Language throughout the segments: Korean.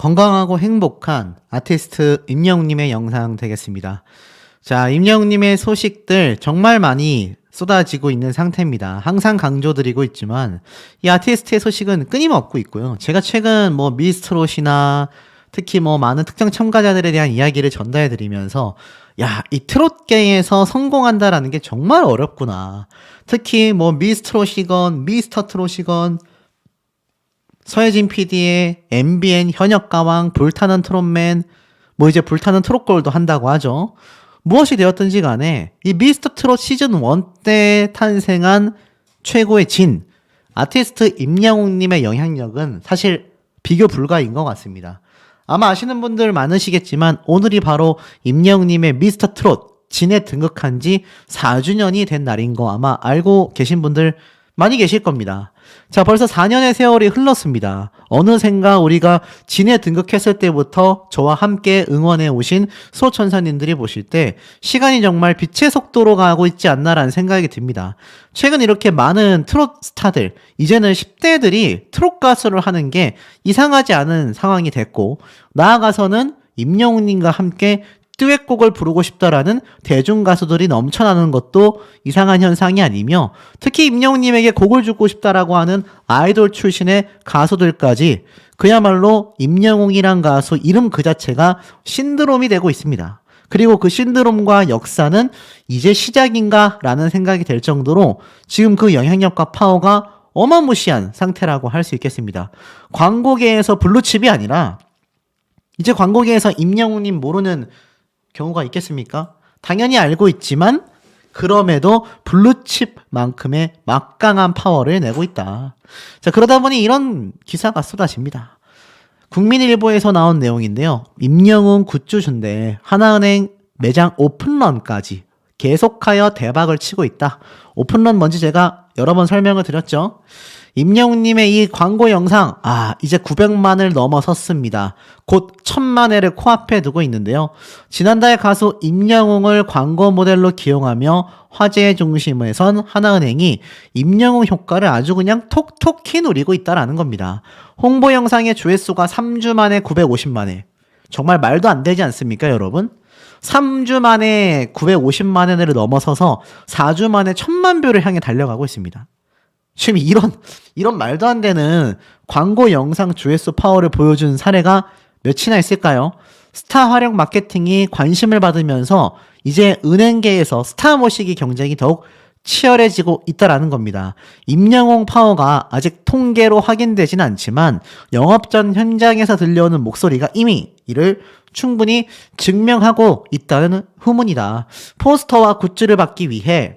건강하고 행복한 아티스트 임영웅님의 영상 되겠습니다. 자, 임영웅님의 소식들 정말 많이 쏟아지고 있는 상태입니다. 항상 강조드리고 있지만 이 아티스트의 소식은 끊임없고 있고요. 제가 최근 미스트롯이나 특히 많은 특정 참가자들에 대한 이야기를 전달해드리면서 야, 이 트롯계에서 성공한다라는 게 정말 어렵구나. 특히 미스트롯이건 미스터 트롯이건 서혜진 PD의 MBN 현역가왕 불타는 트롯맨 이제 불타는 트롯골도 한다고 하죠. 무엇이 되었든지 간에 이 미스터 트롯 시즌 1 때 탄생한 최고의 진 아티스트 임영웅님의 영향력은 사실 비교 불가인 것 같습니다. 아마 아시는 분들 많으시겠지만 오늘이 바로 임영웅님의 미스터 트롯 진에 등극한 지 4주년이 된 날인 거 아마 알고 계신 분들 많이 계실 겁니다. 자, 벌써 4년의 세월이 흘렀습니다. 어느샌가 우리가 진에 등극했을 때부터 저와 함께 응원해 오신 수호천사님들이 보실 때 시간이 정말 빛의 속도로 가고 있지 않나라는 생각이 듭니다. 최근 이렇게 많은 트롯 스타들, 이제는 10대들이 트롯 가수를 하는 게 이상하지 않은 상황이 됐고, 나아가서는 임영웅님과 함께 듀엣곡을 부르고 싶다라는 대중 가수들이 넘쳐나는 것도 이상한 현상이 아니며, 특히 임영웅님에게 곡을 주고 싶다라고 하는 아이돌 출신의 가수들까지 그야말로 임영웅이란 가수 이름 그 자체가 신드롬이 되고 있습니다. 그리고 그 신드롬과 역사는 이제 시작인가 라는 생각이 될 정도로 지금 그 영향력과 파워가 어마무시한 상태라고 할 수 있겠습니다. 광고계에서 블루칩이 아니라 이제 광고계에서 임영웅님 모르는 경우가 있겠습니까? 당연히 알고 있지만 그럼에도 블루칩만큼의 막강한 파워를 내고 있다. 자, 그러다 보니 이런 기사가 쏟아집니다. 국민일보에서 나온 내용인데요. 임영웅 굿즈 준대 하나은행 매장 오픈런까지 계속하여 대박을 치고 있다. 오픈런 뭔지 제가 여러 번 설명을 드렸죠. 임영웅님의 이 광고 영상, 이제 900만을 넘어섰습니다. 곧 1000만회를 코앞에 두고 있는데요. 지난달 가수 임영웅을 광고 모델로 기용하며 화제의 중심에 선 하나은행이 임영웅 효과를 아주 그냥 톡톡히 누리고 있다라는 겁니다. 홍보 영상의 조회수가 3주 만에 950만회. 정말 말도 안 되지 않습니까, 여러분? 3주 만에 950만회를 넘어서서 4주 만에 1000만 뷰를 향해 달려가고 있습니다. 지금 이런 말도 안 되는 광고 영상 조회수 파워를 보여준 사례가 몇이나 있을까요? 스타 활용 마케팅이 관심을 받으면서 이제 은행계에서 스타 모시기 경쟁이 더욱 치열해지고 있다라는 겁니다. 임영웅 파워가 아직 통계로 확인되진 않지만 영업전 현장에서 들려오는 목소리가 이미 이를 충분히 증명하고 있다는 후문이다. 포스터와 굿즈를 받기 위해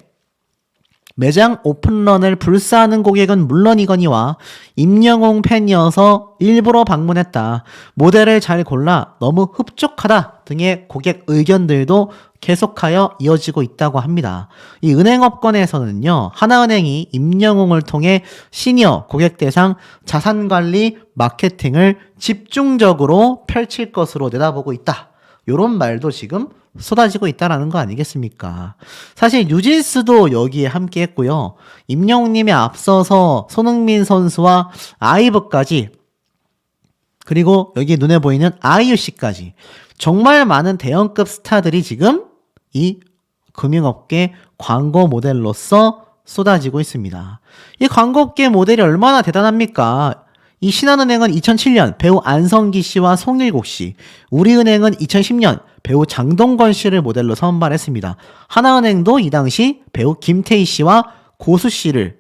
매장 오픈런을 불사하는 고객은 물론이거니와 임영웅 팬이어서 일부러 방문했다. 모델을 잘 골라 너무 흡족하다 등의 고객 의견들도 계속하여 이어지고 있다고 합니다. 이 은행업권에서는요, 하나은행이 임영웅을 통해 시니어 고객 대상 자산관리 마케팅을 집중적으로 펼칠 것으로 내다보고 있다. 요런 말도 지금 쏟아지고 있다라는 거 아니겠습니까? 사실 뉴진스도 여기에 함께 했고요. 임영웅님에 앞서서 손흥민 선수와 아이브까지, 그리고 여기 눈에 보이는 아이유 씨까지 정말 많은 대형급 스타들이 지금 이 금융업계 광고 모델로서 쏟아지고 있습니다. 이 광고업계 모델이 얼마나 대단합니까? 이 신한은행은 2007년 배우 안성기 씨와 송일국 씨, 우리은행은 2010년 배우 장동건 씨를 모델로 선발했습니다. 하나은행도 이 당시 배우 김태희 씨와 고수 씨를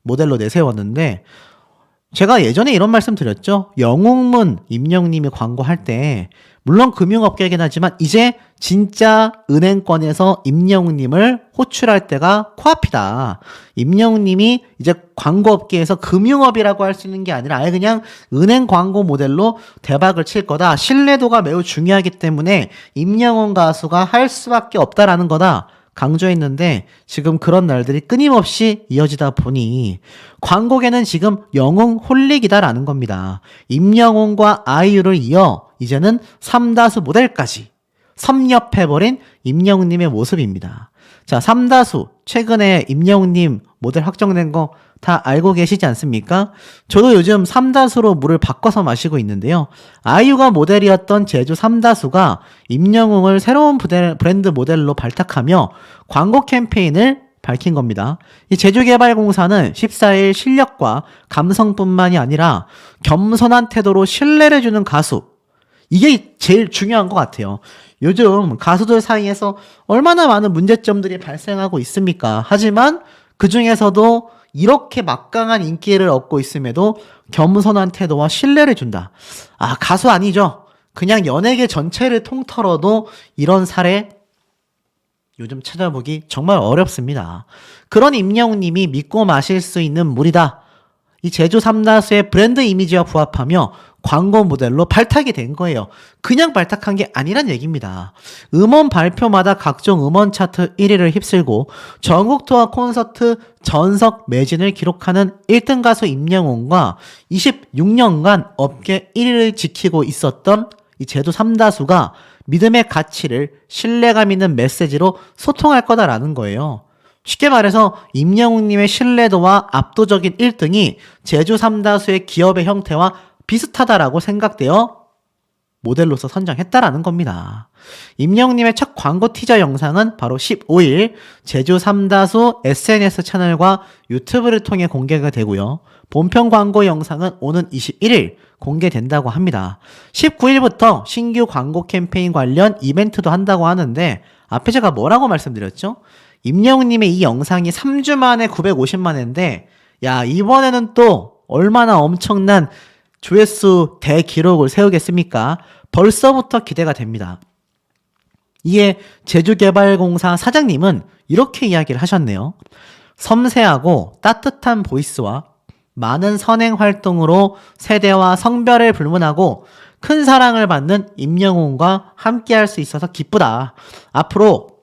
모델로 내세웠는데, 제가 예전에 이런 말씀 드렸죠. 영웅문 임영웅님이 광고할 때 물론 금융업계이긴 하지만 이제 진짜 은행권에서 임영웅님을 호출할 때가 코앞이다. 임영웅님이 이제 광고업계에서 금융업이라고 할 수 있는 게 아니라 아예 그냥 은행 광고 모델로 대박을 칠 거다. 신뢰도가 매우 중요하기 때문에 임영웅 가수가 할 수밖에 없다라는 거다. 강조했는데 지금 그런 날들이 끊임없이 이어지다 보니 광고계는 지금 영웅 홀릭이다라는 겁니다. 임영웅과 아이유를 이어 이제는 삼다수 모델까지 섭렵해버린 임영웅님의 모습입니다. 자, 삼다수 최근에 임영웅님 모델 확정된 거 다 알고 계시지 않습니까? 저도 요즘 삼다수로 물을 바꿔서 마시고 있는데요. 아이유가 모델이었던 제주 삼다수가 임영웅을 새로운 브랜드 모델로 발탁하며 광고 캠페인을 밝힌 겁니다. 이 제주개발공사는 14일 실력과 감성뿐만이 아니라 겸손한 태도로 신뢰를 주는 가수, 이게 제일 중요한 것 같아요. 요즘 가수들 사이에서 얼마나 많은 문제점들이 발생하고 있습니까? 하지만 그 중에서도 이렇게 막강한 인기를 얻고 있음에도 겸손한 태도와 신뢰를 준다. 아, 가수 아니죠. 그냥 연예계 전체를 통틀어도 이런 사례 요즘 찾아보기 정말 어렵습니다. 그런 임영웅님이 믿고 마실 수 있는 물이다. 이 제주 삼다수의 브랜드 이미지와 부합하며 광고 모델로 발탁이 된 거예요. 그냥 발탁한 게 아니란 얘기입니다. 음원 발표마다 각종 음원 차트 1위를 휩쓸고 전국 투어 콘서트 전석 매진을 기록하는 1등 가수 임영웅과 26년간 업계 1위를 지키고 있었던 이 제주 삼다수가 믿음의 가치를 신뢰감 있는 메시지로 소통할 거다라는 거예요. 쉽게 말해서 임영웅님의 신뢰도와 압도적인 1등이 제주 삼다수의 기업의 형태와 비슷하다라고 생각되어 모델로서 선정했다라는 겁니다. 임영웅님의 첫 광고 티저 영상은 바로 15일 제주 삼다수 SNS 채널과 유튜브를 통해 공개가 되고요. 본편 광고 영상은 오는 21일 공개된다고 합니다. 19일부터 신규 광고 캠페인 관련 이벤트도 한다고 하는데 앞에 제가 뭐라고 말씀드렸죠? 임영웅님의 이 영상이 3주 만에 950만 회인데 야, 이번에는 또 얼마나 엄청난 조회수 대기록을 세우겠습니까? 벌써부터 기대가 됩니다. 이에 제주개발공사 사장님은 이렇게 이야기를 하셨네요. 섬세하고 따뜻한 보이스와 많은 선행 활동으로 세대와 성별을 불문하고 큰 사랑을 받는 임영웅과 함께할 수 있어서 기쁘다. 앞으로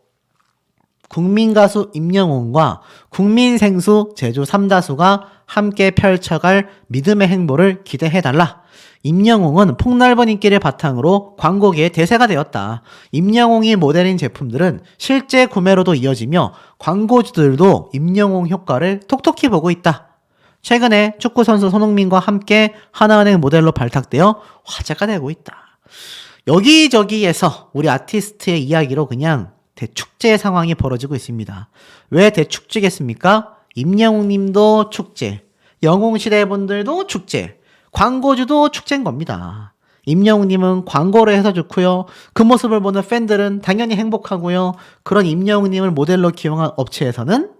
국민가수 임영웅과 국민생수 제주 삼다수가 함께 펼쳐갈 믿음의 행보를 기대해달라. 임영웅은 폭넓은 인기를 바탕으로 광고계의 대세가 되었다. 임영웅이 모델인 제품들은 실제 구매로도 이어지며 광고주들도 임영웅 효과를 톡톡히 보고 있다. 최근에 축구선수 손흥민과 함께 하나은행 모델로 발탁되어 화제가 되고 있다. 여기저기에서 우리 아티스트의 이야기로 그냥 대축제 상황이 벌어지고 있습니다. 왜 대축제겠습니까? 임영웅 님도 축제, 영웅시대 분들도 축제, 광고주도 축제인 겁니다. 임영웅 님은 광고를 해서 좋고요. 그 모습을 보는 팬들은 당연히 행복하고요. 그런 임영웅 님을 모델로 기용한 업체에서는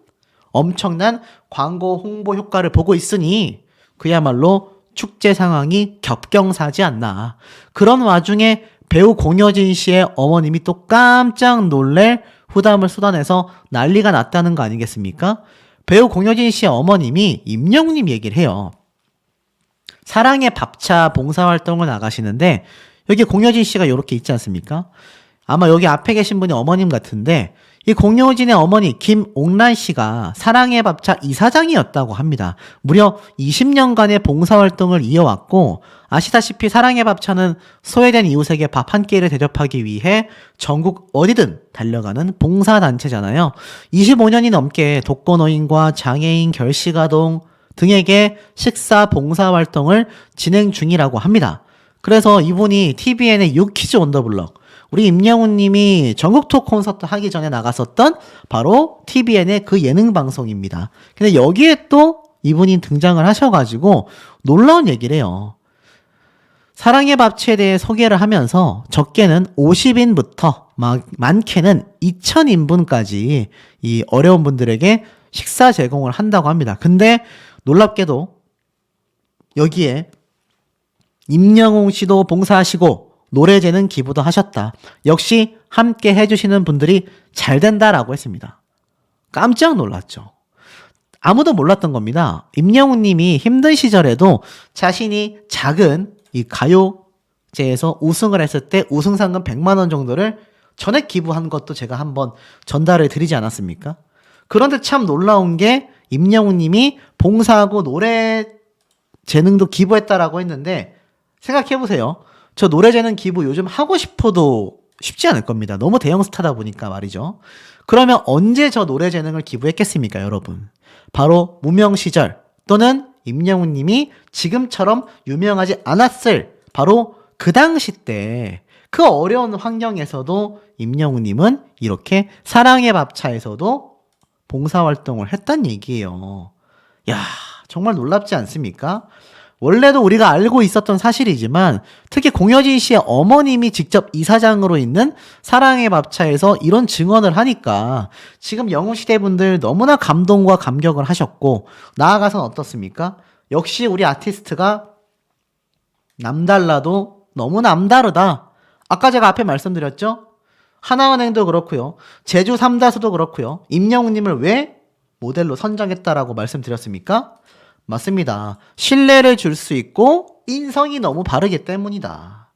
엄청난 광고 홍보 효과를 보고 있으니 그야말로 축제 상황이 겹경사지 않나. 그런 와중에 배우 공효진 씨의 어머님이 또 깜짝 놀랄 후담을 쏟아내서 난리가 났다는 거 아니겠습니까? 배우 공효진 씨의 어머님이 임영웅님 얘기를 해요. 사랑의 밥차 봉사활동을 나가시는데 여기 공효진 씨가 이렇게 있지 않습니까? 아마 여기 앞에 계신 분이 어머님 같은데 이 공효진의 어머니 김옥란 씨가 사랑의 밥차 이사장이었다고 합니다. 무려 20년간의 봉사활동을 이어왔고 아시다시피 사랑의 밥차는 소외된 이웃에게 밥 한 끼를 대접하기 위해 전국 어디든 달려가는 봉사단체잖아요. 25년이 넘게 독거노인과 장애인 결식아동 등에게 식사 봉사활동을 진행 중이라고 합니다. 그래서 이분이 TVN의 유퀴즈 온 더 블럭 우리 임영웅 님이 전국 투어 콘서트 하기 전에 나갔었던 바로 TVN의 그 예능 방송입니다. 근데 여기에 또 이분이 등장을 하셔가지고 놀라운 얘기를 해요. 사랑의 밥치에 대해 소개를 하면서 적게는 50인부터 많게는 2000인분까지 이 어려운 분들에게 식사 제공을 한다고 합니다. 근데 놀랍게도 여기에 임영웅 씨도 봉사하시고 노래제는 기부도 하셨다. 역시 함께 해주시는 분들이 잘 된다라고 했습니다. 깜짝 놀랐죠. 아무도 몰랐던 겁니다. 임영웅 님이 힘든 시절에도 자신이 작은 이 가요제에서 우승을 했을 때 우승상금 100만 원 정도를 전액 기부한 것도 제가 한번 전달을 드리지 않았습니까? 그런데 참 놀라운 게 임영웅 님이 봉사하고 노래 재능도 기부했다라고 했는데 생각해보세요. 저 노래 재능 기부 요즘 하고 싶어도 쉽지 않을 겁니다. 너무 대형 스타다 보니까 말이죠. 그러면 언제 저 노래 재능을 기부했겠습니까, 여러분? 바로 무명 시절 또는 임영웅 님이 지금처럼 유명하지 않았을 바로 그 당시 때 그 어려운 환경에서도 임영웅 님은 이렇게 사랑의 밥차에서도 봉사활동을 했단 얘기예요. 야, 정말 놀랍지 않습니까? 원래도 우리가 알고 있었던 사실이지만 특히 공효진 씨의 어머님이 직접 이사장으로 있는 사랑의 밥차에서 이런 증언을 하니까 지금 영웅시대 분들 너무나 감동과 감격을 하셨고 나아가선 어떻습니까? 역시 우리 아티스트가 남달라도 너무 남다르다. 아까 제가 앞에 말씀드렸죠? 하나은행도 그렇고요. 제주 삼다수도 그렇고요. 임영웅님을 왜 모델로 선정했다라고 말씀드렸습니까? 맞습니다. 신뢰를 줄 수 있고 인성이 너무 바르기 때문이다.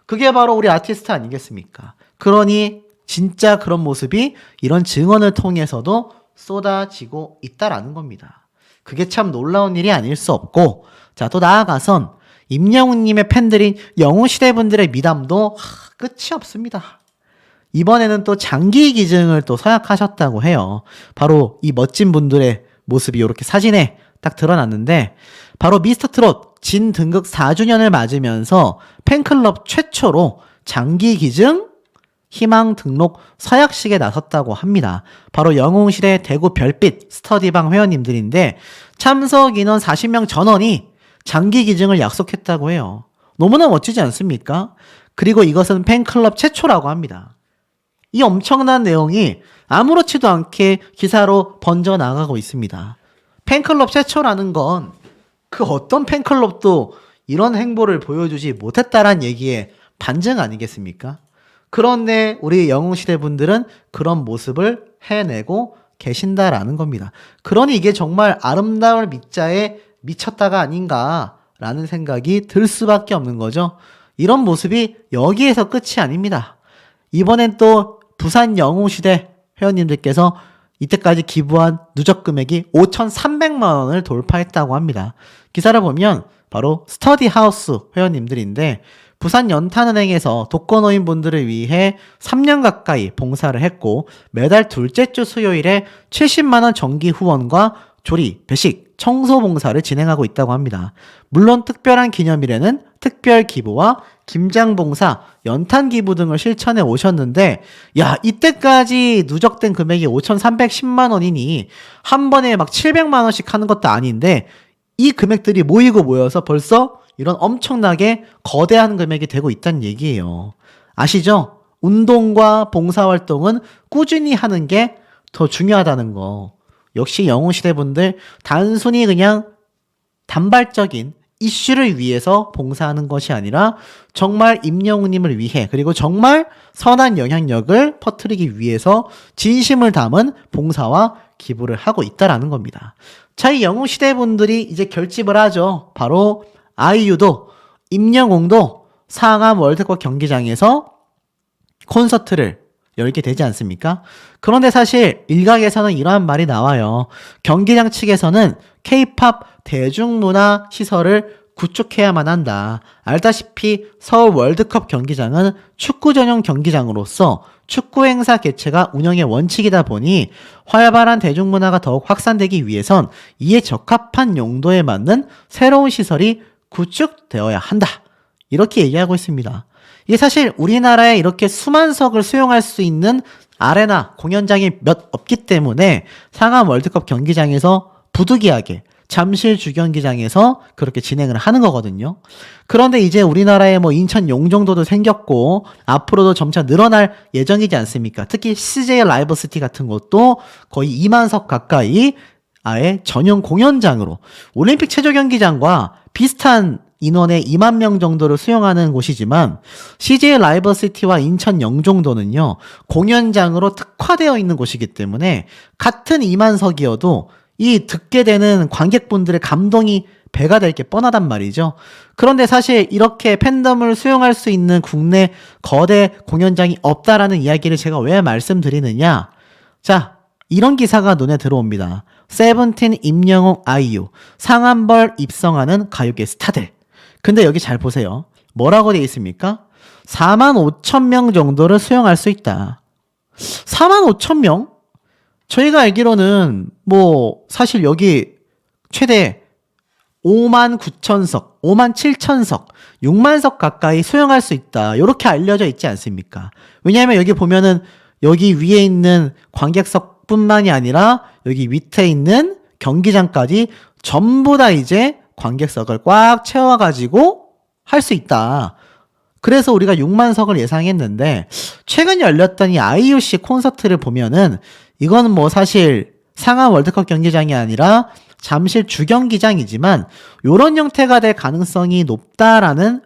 그게 바로 우리 아티스트 아니겠습니까? 그러니 진짜 그런 모습이 이런 증언을 통해서도 쏟아지고 있다라는 겁니다. 그게 참 놀라운 일이 아닐 수 없고 자, 또 나아가선 임영웅님의 팬들인 영웅시대 분들의 미담도 끝이 없습니다. 이번에는 또 장기 기증을 또 서약하셨다고 해요. 바로 이 멋진 분들의 모습이 이렇게 사진에 딱 드러났는데 바로 미스터트롯 진 등극 4주년을 맞으면서 팬클럽 최초로 장기 기증 희망 등록 서약식에 나섰다고 합니다. 바로 영웅시대 대구 별빛 스터디방 회원님들인데 참석 인원 40명 전원이 장기 기증을 약속했다고 해요. 너무나 멋지지 않습니까? 그리고 이것은 팬클럽 최초라고 합니다. 이 엄청난 내용이 아무렇지도 않게 기사로 번져나가고 있습니다. 팬클럽 최초라는 건 그 어떤 팬클럽도 이런 행보를 보여주지 못했다란 얘기의 반증 아니겠습니까? 그런데 우리 영웅시대 분들은 그런 모습을 해내고 계신다라는 겁니다. 그러니 이게 정말 아름다울 밑자에 미쳤다가 아닌가라는 생각이 들 수밖에 없는 거죠. 이런 모습이 여기에서 끝이 아닙니다. 이번엔 또 부산 영웅시대 회원님들께서 이때까지 기부한 누적 금액이 5,300만 원을 돌파했다고 합니다. 기사를 보면 바로 스터디하우스 회원님들인데 부산 연탄은행에서 독거노인 분들을 위해 3년 가까이 봉사를 했고 매달 둘째 주 수요일에 70만 원 정기 후원과 조리, 배식, 청소 봉사를 진행하고 있다고 합니다. 물론 특별한 기념일에는 특별 기부와 김장 봉사, 연탄 기부 등을 실천해 오셨는데 야, 이때까지 누적된 금액이 5,310만 원이니 한 번에 막 700만 원씩 하는 것도 아닌데 이 금액들이 모이고 모여서 벌써 이런 엄청나게 거대한 금액이 되고 있다는 얘기예요. 아시죠? 운동과 봉사활동은 꾸준히 하는 게 더 중요하다는 거. 역시 영웅시대 분들 단순히 그냥 단발적인 이슈를 위해서 봉사하는 것이 아니라 정말 임영웅님을 위해 그리고 정말 선한 영향력을 퍼뜨리기 위해서 진심을 담은 봉사와 기부를 하고 있다라는 겁니다. 자, 이 영웅시대 분들이 이제 결집을 하죠. 바로 아이유도 임영웅도 상암 월드컵 경기장에서 콘서트를 열게 되지 않습니까? 그런데 사실 일각에서는 이러한 말이 나와요. 경기장 측에서는 K-팝 대중문화 시설을 구축해야만 한다. 알다시피 서울 월드컵 경기장은 축구 전용 경기장으로서 축구 행사 개최가 운영의 원칙이다 보니 활발한 대중문화가 더욱 확산되기 위해선 이에 적합한 용도에 맞는 새로운 시설이 구축되어야 한다. 이렇게 얘기하고 있습니다. 이게 사실 우리나라에 이렇게 수만석을 수용할 수 있는 아레나 공연장이 몇 없기 때문에 상암 월드컵 경기장에서 부득이하게 잠실 주경기장에서 그렇게 진행을 하는 거거든요. 그런데 이제 우리나라에 뭐 인천 용정도도 생겼고 앞으로도 점차 늘어날 예정이지 않습니까? 특히 CJ 라이브시티 같은 것도 거의 2만석 가까이 아예 전용 공연장으로 올림픽 체조 경기장과 비슷한 인원의 2만 명 정도를 수용하는 곳이지만 CJ 라이버시티와 인천 영종도는요 공연장으로 특화되어 있는 곳이기 때문에 같은 2만석이어도 이 듣게 되는 관객분들의 감동이 배가 될 게 뻔하단 말이죠. 그런데 사실 이렇게 팬덤을 수용할 수 있는 국내 거대 공연장이 없다라는 이야기를 제가 왜 말씀드리느냐. 자, 이런 기사가 눈에 들어옵니다. 세븐틴, 임영웅, 아이유 상암벌 입성하는 가요계 스타들. 근데 여기 잘 보세요. 뭐라고 되어 있습니까? 45,000명 정도를 수용할 수 있다. 45,000명? 저희가 알기로는 사실 여기 최대 59,000석, 57,000석, 6만석 가까이 수용할 수 있다. 이렇게 알려져 있지 않습니까? 왜냐하면 여기 보면은 여기 위에 있는 관객석뿐만이 아니라 여기 밑에 있는 경기장까지 전부 다 이제 관객석을 꽉 채워가지고 할 수 있다. 그래서 우리가 6만석을 예상했는데 최근 열렸던 이 IOC 콘서트를 보면은 이거는 사실 상암 월드컵 경기장이 아니라 잠실 주경기장이지만 이런 형태가 될 가능성이 높다라는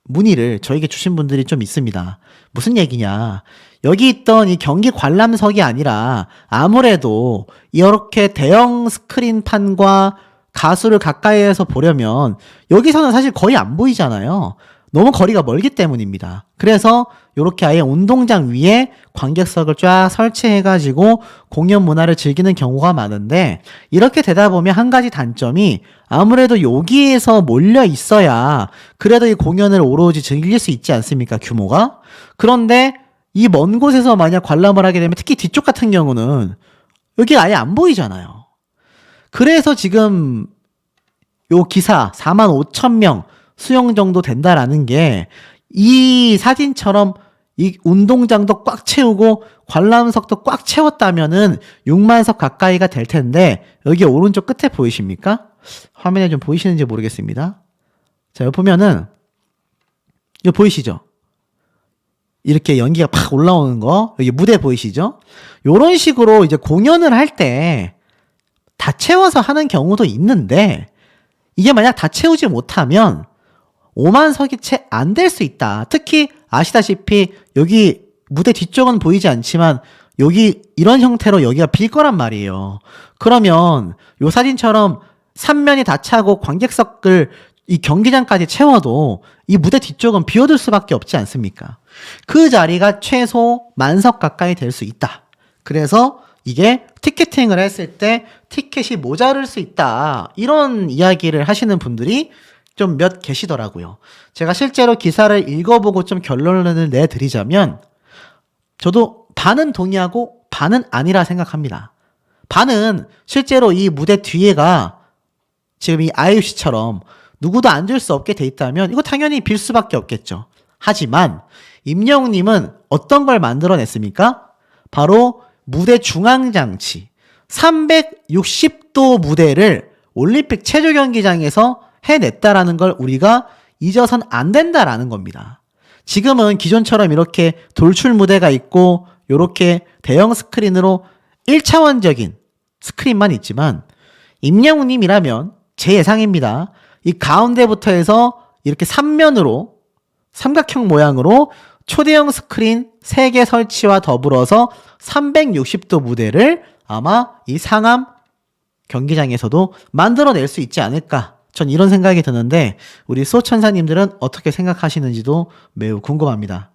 문의를 저에게 주신 분들이 좀 있습니다. 무슨 얘기냐? 여기 있던 이 경기 관람석이 아니라 아무래도 이렇게 대형 스크린판과 가수를 가까이에서 보려면 여기서는 사실 거의 안 보이잖아요. 너무 거리가 멀기 때문입니다. 그래서 이렇게 아예 운동장 위에 관객석을 쫙 설치해가지고 공연 문화를 즐기는 경우가 많은데 이렇게 되다 보면 한 가지 단점이 아무래도 여기에서 몰려 있어야 그래도 이 공연을 오로지 즐길 수 있지 않습니까? 규모가. 그런데 이 먼 곳에서 만약 관람을 하게 되면 특히 뒤쪽 같은 경우는 여기 아예 안 보이잖아요. 그래서 지금 요 기사 45,000명 수용 정도 된다라는 게 이 사진처럼 이 운동장도 꽉 채우고 관람석도 꽉 채웠다면은 6만석 가까이가 될 텐데 여기 오른쪽 끝에 보이십니까? 화면에 좀 보이시는지 모르겠습니다. 자, 여기 보면은 이거 보이시죠? 이렇게 연기가 팍 올라오는 거 여기 무대 보이시죠? 요런 식으로 이제 공연을 할 때 다 채워서 하는 경우도 있는데 이게 만약 다 채우지 못하면 5만석이 채 안 될 수 있다. 특히 아시다시피 여기 무대 뒤쪽은 보이지 않지만 여기 이런 형태로 여기가 빌 거란 말이에요. 그러면 요 사진처럼 3면이 다 차고 관객석을 이 경기장까지 채워도 이 무대 뒤쪽은 비워둘 수밖에 없지 않습니까? 그 자리가 최소 만석 가까이 될 수 있다. 그래서 이게 티켓팅을 했을 때 티켓이 모자랄 수 있다. 이런 이야기를 하시는 분들이 좀 몇 계시더라고요. 제가 실제로 기사를 읽어보고 좀 결론을 내드리자면 저도 반은 동의하고 반은 아니라 생각합니다. 반은 실제로 이 무대 뒤에가 지금 이 IOC처럼 누구도 앉을 수 없게 돼 있다면 이거 당연히 빌 수밖에 없겠죠. 하지만 임영웅님은 어떤 걸 만들어냈습니까? 바로 무대 중앙장치 360도 무대를 올림픽 체조 경기장에서 해냈다라는 걸 우리가 잊어선 안 된다라는 겁니다. 지금은 기존처럼 이렇게 돌출 무대가 있고 이렇게 대형 스크린으로 1차원적인 스크린만 있지만 임영웅님이라면 제 예상입니다. 이 가운데부터 해서 이렇게 3면으로 삼각형 모양으로 초대형 스크린 3개 설치와 더불어서 360도 무대를 아마 이 상암 경기장에서도 만들어낼 수 있지 않을까. 전 이런 생각이 드는데 우리 수호천사님들은 어떻게 생각하시는지도 매우 궁금합니다.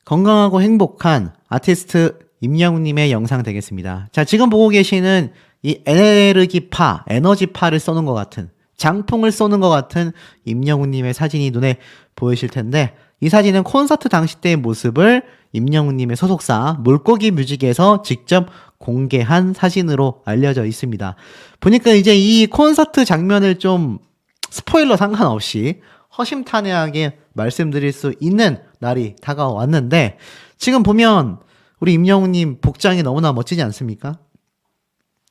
건강하고 행복한 아티스트 임영웅님의 영상 되겠습니다. 자, 지금 보고 계시는 이 에너지파를 쏘는 것 같은 장풍을 쏘는 것 같은 임영웅님의 사진이 눈에 보이실 텐데 이 사진은 콘서트 당시 때의 모습을 임영웅님의 소속사 물고기 뮤직에서 직접 공개한 사진으로 알려져 있습니다. 보니까 이제 이 콘서트 장면을 좀 스포일러 상관없이 허심탄회하게 말씀드릴 수 있는 날이 다가왔는데 지금 보면 우리 임영웅님 복장이 너무나 멋지지 않습니까?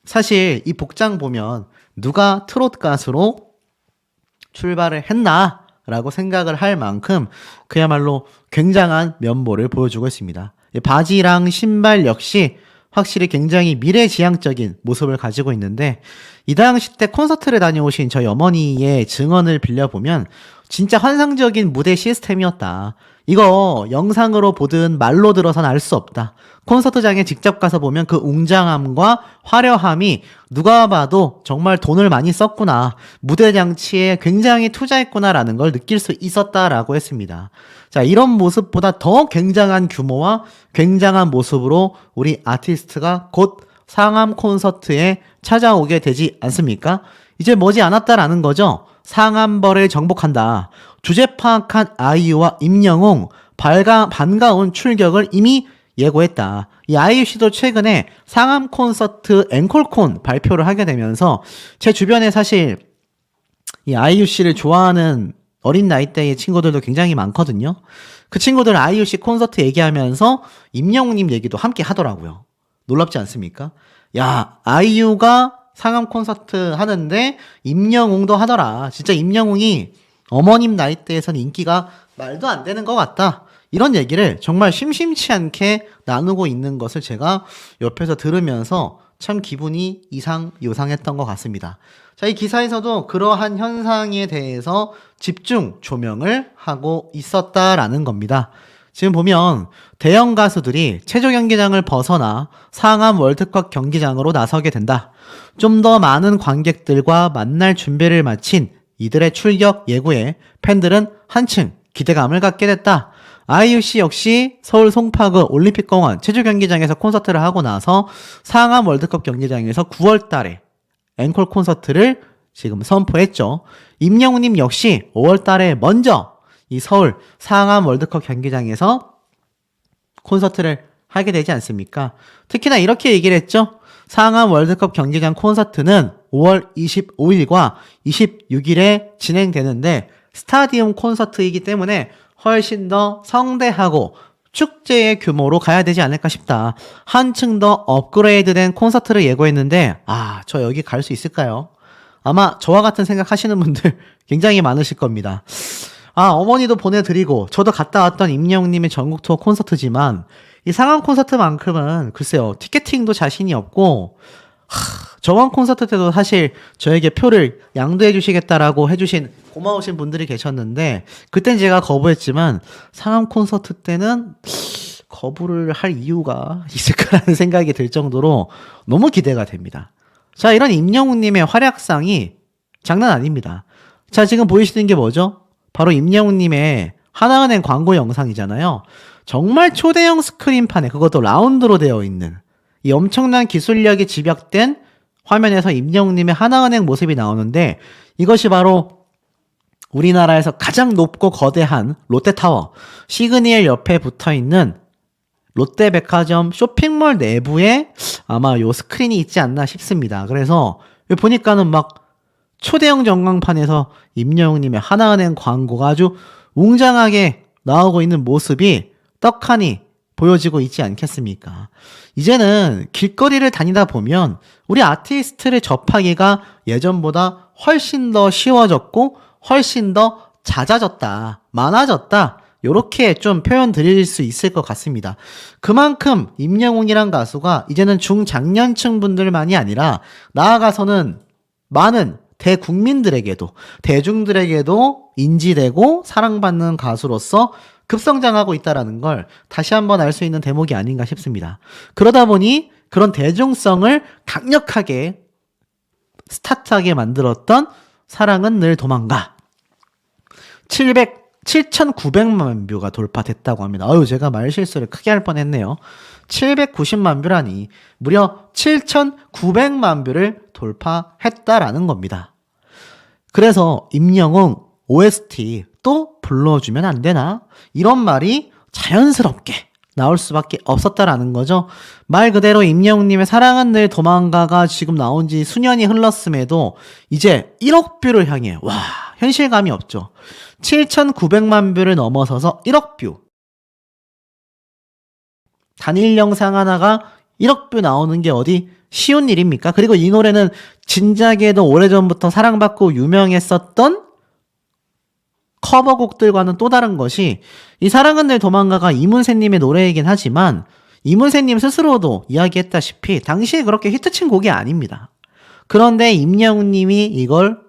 사실 이 복장 보면 누가 트로트 가수로 출발을 했나? 라고 생각을 할 만큼 그야말로 굉장한 면모를 보여주고 있습니다. 바지랑 신발 역시 확실히 굉장히 미래지향적인 모습을 가지고 있는데 이 당시 때 콘서트를 다녀오신 저희 어머니의 증언을 빌려보면 진짜 환상적인 무대 시스템이었다. 이거 영상으로 보든 말로 들어서는 알 수 없다. 콘서트장에 직접 가서 보면 그 웅장함과 화려함이 누가 봐도 정말 돈을 많이 썼구나. 무대 장치에 굉장히 투자했구나라는 걸 느낄 수 있었다라고 했습니다. 자, 이런 모습보다 더 굉장한 규모와 굉장한 모습으로 우리 아티스트가 곧 상암 콘서트에 찾아오게 되지 않습니까? 이제 머지 않았다라는 거죠. 상한벌을 정복한다. 주제 파악한 아이유와 임영웅 반가운 출격을 이미 예고했다. 이 아이유 씨도 최근에 상암 콘서트 앵콜콘 발표를 하게 되면서 제 주변에 사실 이 아이유 씨를 좋아하는 어린 나이대의 친구들도 굉장히 많거든요. 그 친구들 아이유 씨 콘서트 얘기하면서 임영웅님 얘기도 함께 하더라고요. 놀랍지 않습니까? 야, 아이유가 상암 콘서트 하는데 임영웅도 하더라. 진짜 임영웅이 어머님 나이대에선 인기가 말도 안 되는 것 같다. 이런 얘기를 정말 심심치 않게 나누고 있는 것을 제가 옆에서 들으면서 참 기분이 이상요상했던 것 같습니다. 자, 이 기사에서도 그러한 현상에 대해서 집중 조명을 하고 있었다라는 겁니다. 지금 보면 대형 가수들이 체조 경기장을 벗어나 상암 월드컵 경기장으로 나서게 된다. 좀 더 많은 관객들과 만날 준비를 마친 이들의 출격 예고에 팬들은 한층 기대감을 갖게 됐다. 아이유 씨 역시 서울 송파구 올림픽공원 체조 경기장에서 콘서트를 하고 나서 상암 월드컵 경기장에서 9월 달에 앵콜 콘서트를 지금 선포했죠. 임영웅님 역시 5월 달에 먼저 이 서울 상암 월드컵 경기장에서 콘서트를 하게 되지 않습니까? 특히나 이렇게 얘기를 했죠. 상암 월드컵 경기장 콘서트는 5월 25일과 26일에 진행되는데 스타디움 콘서트이기 때문에 훨씬 더 성대하고 축제의 규모로 가야 되지 않을까 싶다. 한층 더 업그레이드된 콘서트를 예고했는데 저 여기 갈 수 있을까요? 아마 저와 같은 생각 하시는 분들 굉장히 많으실 겁니다. 어머니도 보내드리고 저도 갔다 왔던 임영웅님의 전국 투어 콘서트지만 이 상암 콘서트만큼은 글쎄요, 티켓팅도 자신이 없고 저번 콘서트 때도 사실 저에게 표를 양도해 주시겠다라고 해주신 고마우신 분들이 계셨는데 그땐 제가 거부했지만 상암 콘서트 때는 거부를 할 이유가 있을까라는 생각이 들 정도로 너무 기대가 됩니다. 자, 이런 임영웅님의 활약상이 장난 아닙니다. 자, 지금 보이시는 게 뭐죠? 바로 임영웅님의 하나은행 광고 영상이잖아요. 정말 초대형 스크린판에 그것도 라운드로 되어 있는 이 엄청난 기술력이 집약된 화면에서 임영웅님의 하나은행 모습이 나오는데 이것이 바로 우리나라에서 가장 높고 거대한 롯데타워 시그니엘 옆에 붙어있는 롯데백화점 쇼핑몰 내부에 아마 요 스크린이 있지 않나 싶습니다. 그래서 보니까는 막 초대형 전광판에서 임영웅님의 하나은행 광고가 아주 웅장하게 나오고 있는 모습이 떡하니 보여지고 있지 않겠습니까? 이제는 길거리를 다니다 보면 우리 아티스트를 접하기가 예전보다 훨씬 더 쉬워졌고 훨씬 더 잦아졌다, 많아졌다, 요렇게 좀 표현 드릴 수 있을 것 같습니다. 그만큼 임영웅이란 가수가 이제는 중장년층 분들만이 아니라 나아가서는 많은 대국민들에게도 대중들에게도 인지되고 사랑받는 가수로서 급성장하고 있다는 걸 다시 한번 알 수 있는 대목이 아닌가 싶습니다. 그러다 보니 그런 대중성을 강력하게 스타트하게 만들었던 사랑은 늘 도망가 7,900만 뷰가 돌파됐다고 합니다. 제가 말실수를 크게 할 뻔했네요. 790만 뷰라니 무려 7,900만 뷰를 돌파했다라는 겁니다. 그래서 임영웅 OST 또 불러주면 안 되나? 이런 말이 자연스럽게 나올 수밖에 없었다라는 거죠. 말 그대로 임영웅님의 사랑은 늘 도망가가 지금 나온 지 수년이 흘렀음에도 이제 1억 뷰를 향해 현실감이 없죠. 7,900만 뷰를 넘어서서 1억 뷰. 단일 영상 하나가 1억 뷰 나오는 게 어디 쉬운 일입니까? 그리고 이 노래는 진작에도 오래전부터 사랑받고 유명했었던 커버곡들과는 또 다른 것이 이 사랑은 늘 도망가가 이문세님의 노래이긴 하지만 이문세님 스스로도 이야기했다시피 당시에 그렇게 히트친 곡이 아닙니다. 그런데 임영웅님이 이걸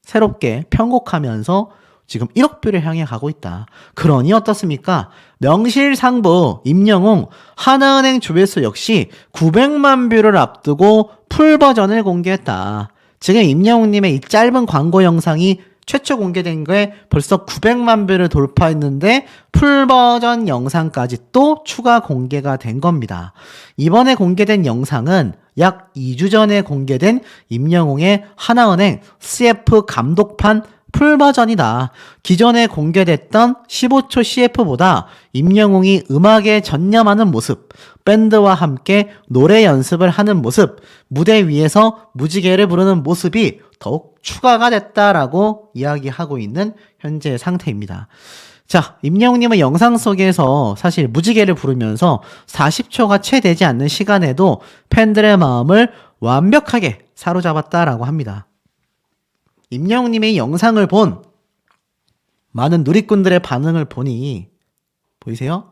새롭게 편곡하면서 지금 1억 뷰를 향해 가고 있다. 그러니 어떻습니까? 명실상부 임영웅 하나은행 조회수 역시 900만 뷰를 앞두고 풀 버전을 공개했다. 지금 임영웅님의 이 짧은 광고 영상이 최초 공개된 게 벌써 900만 뷰를 돌파했는데 풀 버전 영상까지 또 추가 공개가 된 겁니다. 이번에 공개된 영상은 약 2주 전에 공개된 임영웅의 하나은행 CF 감독판 풀버전이다. 기존에 공개됐던 15초 CF보다 임영웅이 음악에 전념하는 모습, 밴드와 함께 노래 연습을 하는 모습, 무대 위에서 무지개를 부르는 모습이 더욱 추가가 됐다라고 이야기하고 있는 현재 상태입니다. 자, 임영웅님은 영상 속에서 사실 무지개를 부르면서 40초가 채 되지 않는 시간에도 팬들의 마음을 완벽하게 사로잡았다라고 합니다. 임영웅님의 영상을 본 많은 누리꾼들의 반응을 보니 보이세요?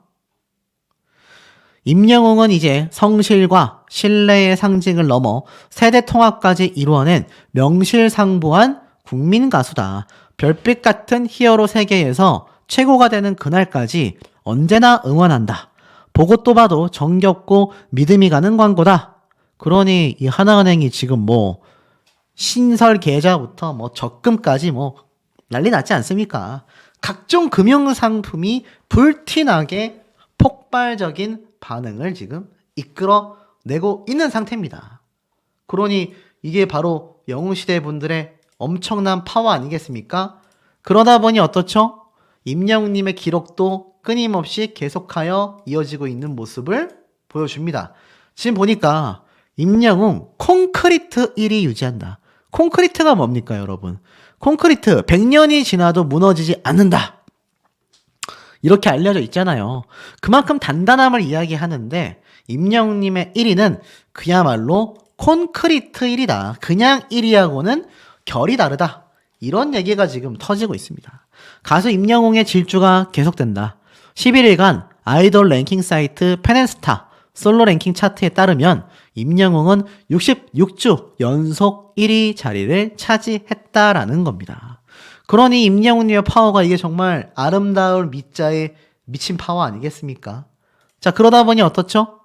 임영웅은 이제 성실과 신뢰의 상징을 넘어 세대 통합까지 이루어낸 명실상부한 국민 가수다. 별빛 같은 히어로 세계에서 최고가 되는 그날까지 언제나 응원한다. 보고 또 봐도 정겹고 믿음이 가는 광고다. 그러니 이 하나은행이 지금 뭐 신설 계좌부터 뭐 적금까지 뭐 난리 났지 않습니까? 각종 금융상품이 불티나게 폭발적인 반응을 지금 이끌어내고 있는 상태입니다. 그러니 이게 바로 영웅시대 분들의 엄청난 파워 아니겠습니까? 그러다 보니 어떻죠? 임영웅님의 기록도 끊임없이 계속하여 이어지고 있는 모습을 보여줍니다. 지금 보니까 임영웅 콘크리트 1위 유지한다. 콘크리트가 뭡니까, 여러분? 콘크리트 100년이 지나도 무너지지 않는다. 이렇게 알려져 있잖아요. 그만큼 단단함을 이야기하는데 임영웅님의 1위는 그야말로 콘크리트 1위다. 그냥 1위하고는 결이 다르다. 이런 얘기가 지금 터지고 있습니다. 가수 임영웅의 질주가 계속된다. 11일간 아이돌 랭킹 사이트 펜앤스타 솔로 랭킹 차트에 따르면 임영웅은 66주 연속 1위 자리를 차지했다라는 겁니다. 그러니 임영웅님의 파워가 이게 정말 아름다울 미자에 미친 파워 아니겠습니까? 자, 그러다 보니 어떻죠?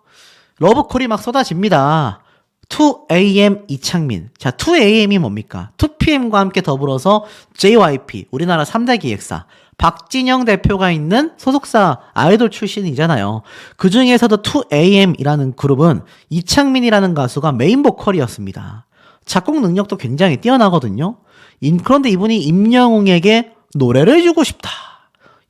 러브콜이 막 쏟아집니다. 2AM 이창민. 자, 2AM이 뭡니까? 2PM과 함께 더불어서 JYP, 우리나라 3대 기획사, 박진영 대표가 있는 소속사 아이돌 출신이잖아요. 그 중에서도 2AM이라는 그룹은 이창민이라는 가수가 메인 보컬이었습니다. 작곡 능력도 굉장히 뛰어나거든요. 그런데 이분이 임영웅에게 노래를 주고 싶다.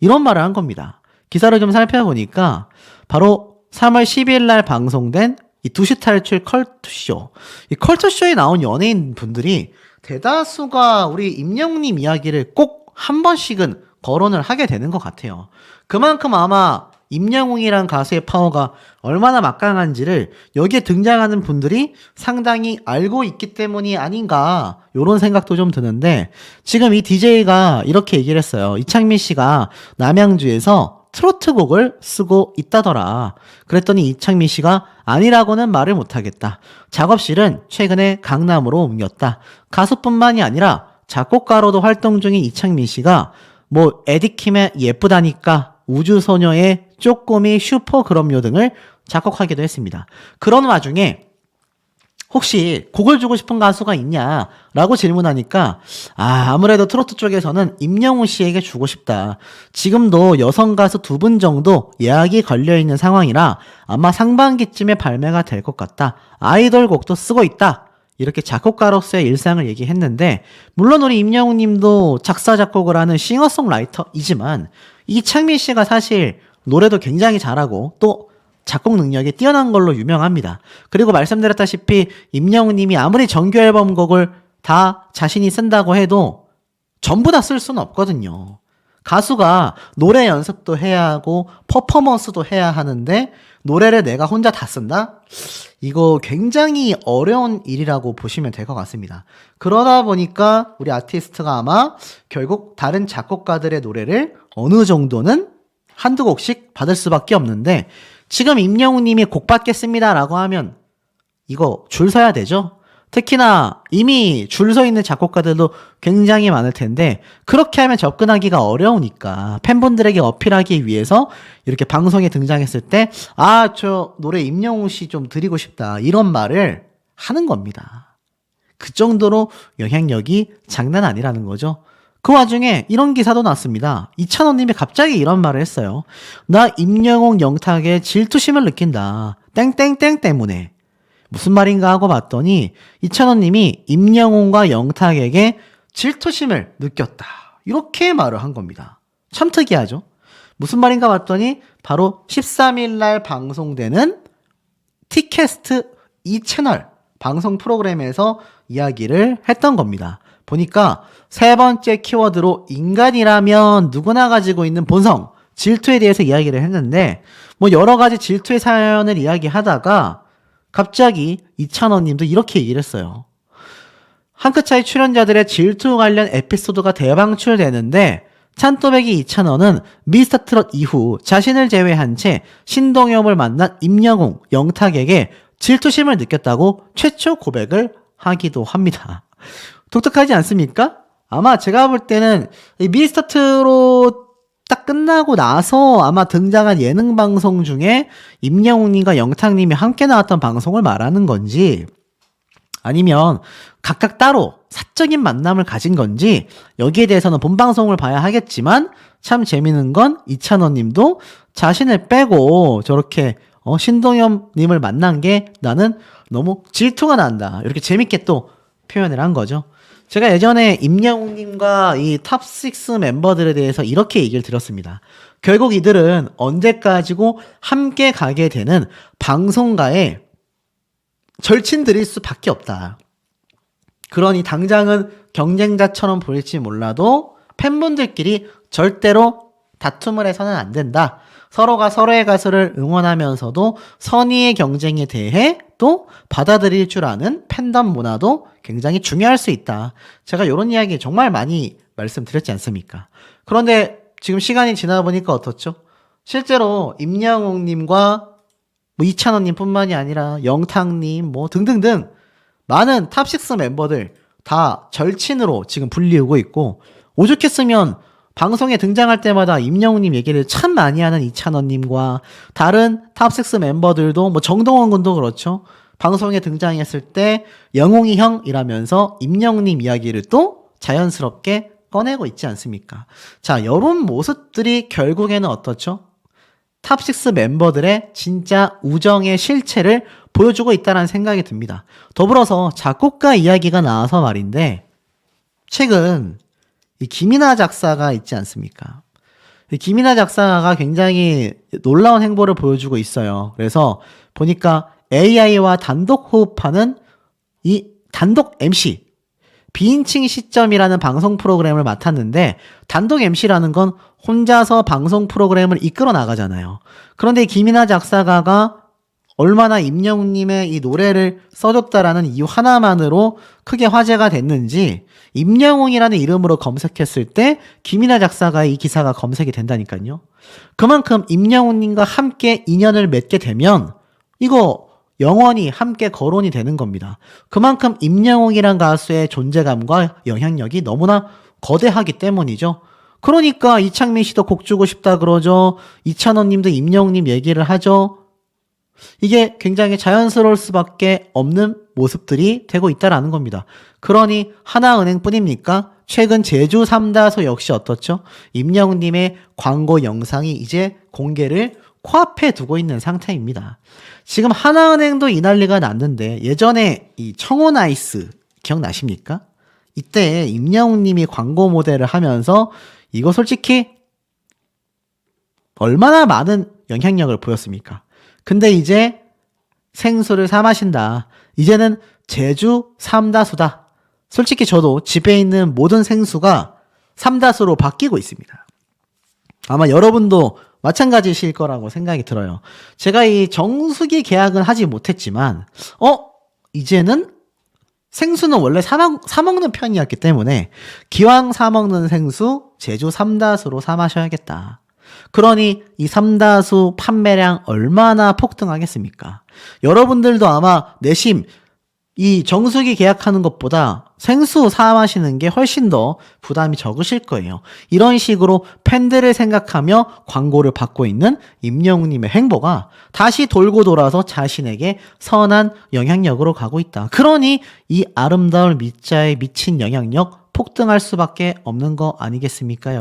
이런 말을 한 겁니다. 기사를 좀 살펴보니까 바로 3월 10일 날 방송된 이 2시 탈출 컬투쇼. 이 컬투쇼에 나온 연예인 분들이 대다수가 우리 임영웅님 이야기를 꼭 한 번씩은 거론을 하게 되는 것 같아요. 그만큼 아마 임영웅이란 가수의 파워가 얼마나 막강한지를 여기에 등장하는 분들이 상당히 알고 있기 때문이 아닌가 이런 생각도 좀 드는데 지금 이 DJ가 이렇게 얘기를 했어요. 이창민 씨가 남양주에서 트로트곡을 쓰고 있다더라. 그랬더니 이창민 씨가 아니라고는 말을 못하겠다. 작업실은 최근에 강남으로 옮겼다. 가수뿐만이 아니라 작곡가로도 활동 중인 이창민 씨가 뭐 에디킴의 예쁘다니까, 우주소녀의 쪼꼬미 슈퍼그럼요 등을 작곡하기도 했습니다. 그런 와중에 혹시 곡을 주고 싶은 가수가 있냐라고 질문하니까 아무래도 트로트 쪽에서는 임영웅 씨에게 주고 싶다. 지금도 여성 가수 2분 정도 예약이 걸려있는 상황이라 아마 상반기쯤에 발매가 될 것 같다. 아이돌 곡도 쓰고 있다. 이렇게 작곡가로서의 일상을 얘기했는데 물론 우리 임영웅 님도 작사 작곡을 하는 싱어송라이터이지만 이창민 씨가 사실 노래도 굉장히 잘하고 또 작곡 능력이 뛰어난 걸로 유명합니다. 그리고 말씀드렸다시피 임영웅 님이 아무리 정규 앨범 곡을 다 자신이 쓴다고 해도 전부 다 쓸 수는 없거든요. 가수가 노래 연습도 해야 하고 퍼포먼스도 해야 하는데 노래를 내가 혼자 다 쓴다? 이거 굉장히 어려운 일이라고 보시면 될 것 같습니다. 그러다 보니까 우리 아티스트가 아마 결국 다른 작곡가들의 노래를 어느 정도는 한두 곡씩 받을 수밖에 없는데 지금 임영웅 님이 곡 받겠습니다 라고 하면 이거 줄 서야 되죠? 특히나 이미 줄 서 있는 작곡가들도 굉장히 많을 텐데 그렇게 하면 접근하기가 어려우니까 팬분들에게 어필하기 위해서 이렇게 방송에 등장했을 때 저 노래 임영웅 씨 좀 드리고 싶다 이런 말을 하는 겁니다. 그 정도로 영향력이 장난 아니라는 거죠. 그 와중에 이런 기사도 났습니다. 이찬원 님이 갑자기 이런 말을 했어요. 나 임영웅 영탁에 질투심을 느낀다. 땡땡땡 때문에. 무슨 말인가 하고 봤더니 이찬원님이 임영웅과 영탁에게 질투심을 느꼈다. 이렇게 말을 한 겁니다. 참 특이하죠? 무슨 말인가 봤더니 바로 13일 날 방송되는 티캐스트 2채널 방송 프로그램에서 이야기를 했던 겁니다. 보니까 세 번째 키워드로 인간이라면 누구나 가지고 있는 본성, 질투에 대해서 이야기를 했는데 뭐 여러 가지 질투의 사연을 이야기하다가 갑자기 이찬원 님도 이렇게 얘기를 했어요. 한 끗 차이 출연자들의 질투 관련 에피소드가 대방출되는데 찬또배기 이찬원은 미스터트롯 이후 자신을 제외한 채 신동엽을 만난 임영웅, 영탁에게 질투심을 느꼈다고 최초 고백을 하기도 합니다. 독특하지 않습니까? 아마 제가 볼 때는 이 미스터트롯 딱 끝나고 나서 아마 등장한 예능 방송 중에 임영웅님과 영탁님이 함께 나왔던 방송을 말하는 건지 아니면 각각 따로 사적인 만남을 가진 건지 여기에 대해서는 본방송을 봐야 하겠지만 참 재밌는 건 이찬원님도 자신을 빼고 저렇게 신동엽님을 만난 게 나는 너무 질투가 난다. 이렇게 재밌게 또 표현을 한 거죠. 제가 예전에 임영웅님과 이 탑6 멤버들에 대해서 이렇게 얘기를 드렸습니다. 결국 이들은 언제까지고 함께 가게 되는 방송가의 절친들일 수밖에 없다. 그러니 당장은 경쟁자처럼 보일지 몰라도 팬분들끼리 절대로 다툼을 해서는 안 된다. 서로가 서로의 가수를 응원하면서도 선의의 경쟁에 대해 또 받아들일 줄 아는 팬덤 문화도 굉장히 중요할 수 있다. 제가 이런 이야기 정말 많이 말씀드렸지 않습니까? 그런데 지금 시간이 지나 보니까 어떻죠? 실제로 임영웅님과 뭐 이찬원님 뿐만이 아니라 영탁님 뭐 등등등 많은 탑6 멤버들 다 절친으로 지금 불리우고 있고 오죽했으면 방송에 등장할 때마다 임영웅님 얘기를 참 많이 하는 이찬원님과 다른 탑6 멤버들도 뭐 정동원 군도 그렇죠. 방송에 등장했을 때 영웅이 형 이라면서 임영웅님 이야기를 또 자연스럽게 꺼내고 있지 않습니까? 자, 이런 모습들이 결국에는 어떻죠? 탑6 멤버들의 진짜 우정의 실체를 보여주고 있다는 생각이 듭니다. 더불어서 작곡가 이야기가 나와서 말인데 최근 이 김이나 작사가 있지 않습니까? 이 김이나 작사가 굉장히 놀라운 행보를 보여주고 있어요. 그래서 보니까 AI와 단독 호흡하는 이 단독 MC 비인칭 시점이라는 방송 프로그램을 맡았는데 단독 MC라는 건 혼자서 방송 프로그램을 이끌어 나가잖아요. 그런데 김이나 작사가가 얼마나 임영웅님의 이 노래를 써줬다라는 이유 하나만으로 크게 화제가 됐는지 임영웅이라는 이름으로 검색했을 때 김이나 작사가의 이 기사가 검색이 된다니까요. 그만큼 임영웅님과 함께 인연을 맺게 되면 이거 영원히 함께 거론이 되는 겁니다. 그만큼 임영웅이란 가수의 존재감과 영향력이 너무나 거대하기 때문이죠. 그러니까 이창민 씨도 곡 주고 싶다 그러죠. 이찬원 님도 임영웅님 얘기를 하죠. 이게 굉장히 자연스러울 수밖에 없는 모습들이 되고 있다라는 겁니다. 그러니 하나은행뿐입니까? 최근 제주 삼다소 역시 어떻죠? 임영웅님의 광고 영상이 이제 공개를 코앞에 두고 있는 상태입니다. 지금 하나은행도 이 난리가 났는데 예전에 이 청혼아이스 기억나십니까? 이때 임영웅님이 광고 모델을 하면서 이거 솔직히 얼마나 많은 영향력을 보였습니까? 근데 이제 생수를 사 마신다. 이제는 제주 삼다수다. 솔직히 저도 집에 있는 모든 생수가 삼다수로 바뀌고 있습니다. 아마 여러분도 마찬가지실 거라고 생각이 들어요. 제가 이 정수기 계약은 하지 못했지만 이제는 생수는 원래 사 먹는 편이었기 때문에 기왕 사 먹는 생수 제주 삼다수로 사 마셔야겠다. 그러니 이 삼다수 판매량 얼마나 폭등하겠습니까? 여러분들도 아마 내심 이 정수기 계약하는 것보다 생수 사 마시는 게 훨씬 더 부담이 적으실 거예요. 이런 식으로 팬들을 생각하며 광고를 받고 있는 임영웅님의 행보가 다시 돌고 돌아서 자신에게 선한 영향력으로 가고 있다. 그러니 이 아름다운 미자에 미친 영향력 폭등할 수밖에 없는 거 아니겠습니까?